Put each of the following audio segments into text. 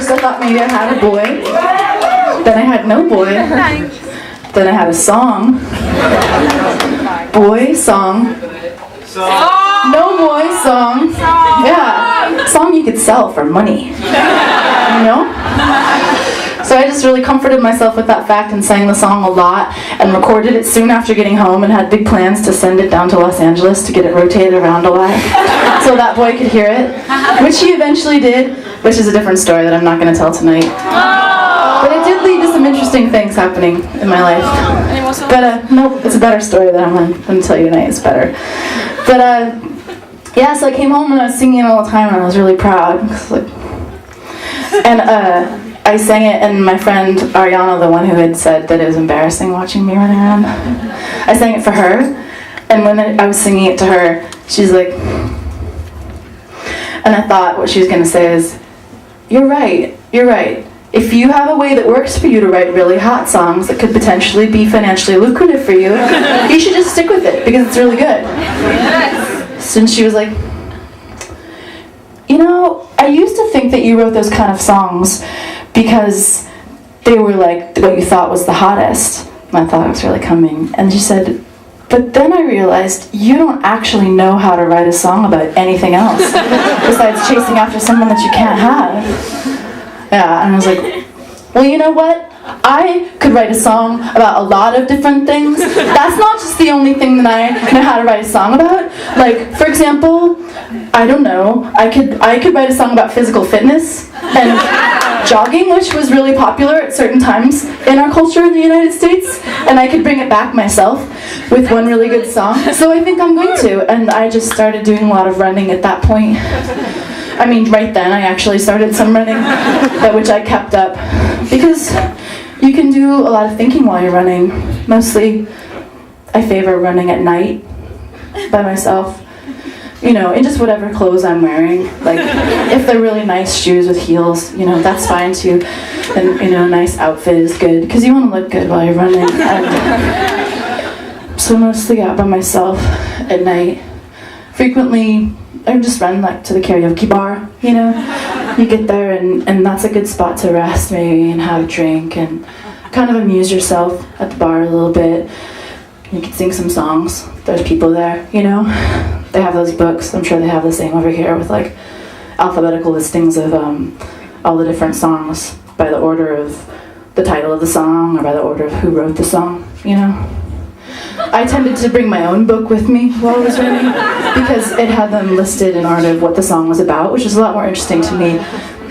first I thought maybe I had a boy. Then I had no boy. Then I had a song. Boy, song. No boy, song. Yeah. Song you could sell for money. You know? So I just really comforted myself with that fact and sang the song a lot and recorded it soon after getting home and had big plans to send it down to Los Angeles to get it rotated around a lot so that boy could hear it, which he eventually did, which is a different story that I'm not going to tell tonight. But it did lead to some interesting things happening in my life. But no, it's a better story that I'm going to tell you tonight. It's better. But yeah, so I came home and I was singing it all the time and I was really proud. And I sang it, and my friend Ariana, the one who had said that it was embarrassing watching me running around, I sang it for her, and when I was singing it to her, she's like, and I thought what she was going to say is, you're right. If you have a way that works for you to write really hot songs that could potentially be financially lucrative for you, you should just stick with it, because it's really good. So she was like, you know, I used to think that you wrote those kind of songs because they were like what you thought was the hottest. And I thought it was really coming. And she said, but then I realized you don't actually know how to write a song about anything else besides chasing after someone that you can't have. Yeah, and I was like, well, you know what? I could write a song about a lot of different things. That's not just the only thing that I know how to write a song about. Like, for example, I don't know, I could write a song about physical fitness and jogging, which was really popular at certain times in our culture in the United States, and I could bring it back myself with one really good song. So I think I'm going to, and I just started doing a lot of running at that point. I mean, right then I actually started some running, which I kept up, because you can do a lot of thinking while you're running. Mostly, I favor running at night by myself. You know, in just whatever clothes I'm wearing. Like, if they're really nice shoes with heels, you know, that's fine too. And, you know, a nice outfit is good, because you want to look good while you're running. And so mostly out by myself at night. Frequently, I just run like to the karaoke bar, you know. You get there and that's a good spot to rest maybe and have a drink and kind of amuse yourself at the bar a little bit. You can sing some songs. There's people there, you know. They have those books. I'm sure they have the same over here with like alphabetical listings of all the different songs by the order of the title of the song or by the order of who wrote the song, you know. I tended to bring my own book with me while I was running because it had them listed in order of what the song was about, which is a lot more interesting to me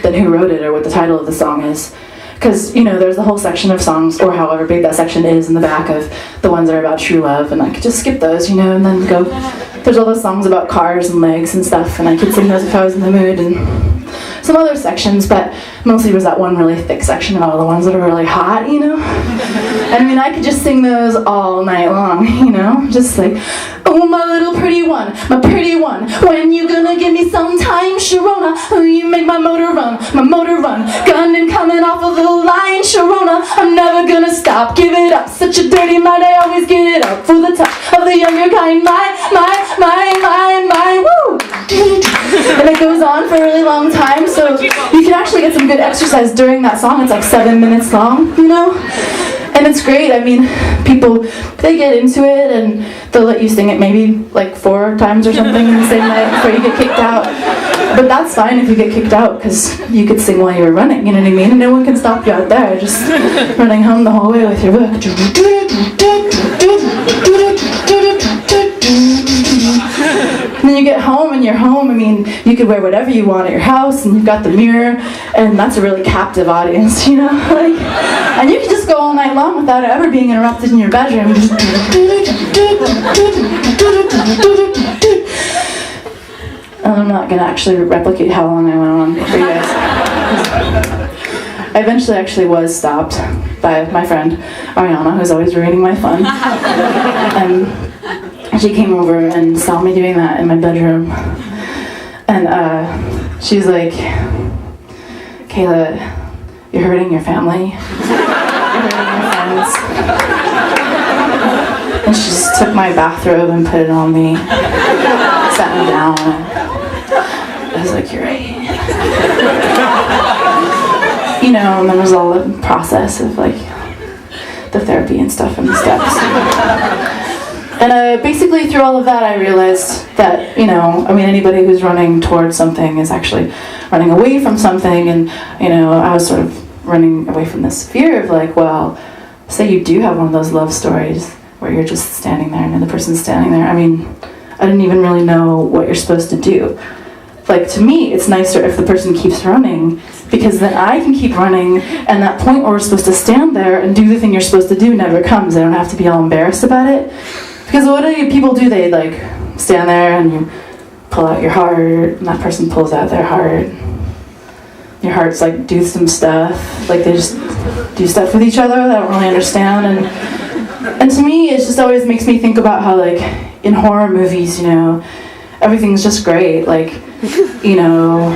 than who wrote it or what the title of the song is. Because, you know, there's the whole section of songs, or however big that section is in the back of the ones that are about true love, and I could just skip those, you know, and then go, there's all those songs about cars and legs and stuff, and I could sing those if I was in the mood, and some other sections, but mostly was that one really thick section of all the ones that are really hot, you know? And I mean, I could just sing those all night long, you know? Just like, oh, my little pretty one, when you gonna give me some time, Sharona? Oh, you make my motor run, gunning coming off of the line, Sharona. I'm never gonna stop, give it up, such a dirty mind, I always get it up for the top of the younger kind, my, woo! And it goes on for a really long time, so you can actually get some good exercise during that song. It's like 7 minutes long, you know? And it's great. I mean, people, they get into it and they'll let you sing it maybe like 4 times or something in the same night before you get kicked out. But that's fine if you get kicked out, because you could sing while you were running, you know what I mean? And no one can stop you out there, just running home the whole way with your book. And then you get home and you're home. I mean, you could wear whatever you want at your house, and you've got the mirror, and that's a really captive audience, you know? Like, and you can just go all night long without ever being interrupted in your bedroom. I'm not going to actually replicate how long I went on for you guys. I eventually actually was stopped by my friend Ariana, who's always ruining my fun. And she came over and saw me doing that in my bedroom. And she's like, Khaela, you're hurting your family. You're hurting your friends. And she just took my bathrobe and put it on me, sat me down. I was like, you're right. you know, and then there's all the process of like the therapy and stuff and the steps. And basically through all of that I realized that, you know, I mean anybody who's running towards something is actually running away from something, and, you know, I was sort of running away from this fear of like, well, say you do have one of those love stories where you're just standing there and the other person's standing there. I mean, I didn't even really know what you're supposed to do. Like, to me, it's nicer if the person keeps running, because then I can keep running, and that point where we're supposed to stand there and do the thing you're supposed to do never comes. I don't have to be all embarrassed about it. Because what do people do? They, like, stand there and you pull out your heart, and that person pulls out their heart. Your hearts, like, do some stuff. Like, they just do stuff with each other that I don't really understand. And to me, it just always makes me think about how, like, in horror movies, you know, everything's just great. Like, you know,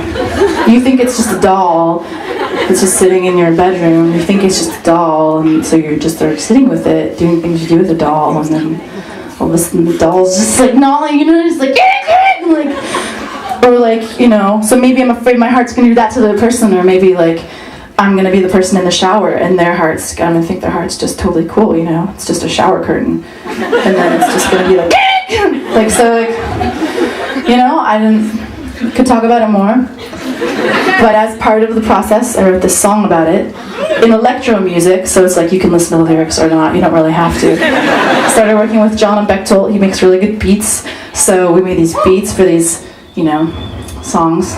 you think it's just a doll that's just sitting in your bedroom. You think it's just a doll, and so you're just sort of sitting with it, doing things you do with the doll, and then all of a sudden the doll's just like gnawing, you know, just like, like, or like, you know, so maybe I'm afraid my heart's gonna do that to the person, or maybe like I'm gonna be the person in the shower and their heart's, I'm gonna think their heart's just totally cool, you know, it's just a shower curtain, and then it's just gonna be like, like, so like, you know, could talk about it more, but as part of the process, I wrote this song about it in electro music, so it's like you can listen to the lyrics or not, you don't really have to. Started working with John Bechtel, he makes really good beats, so we made these beats for these, you know, songs.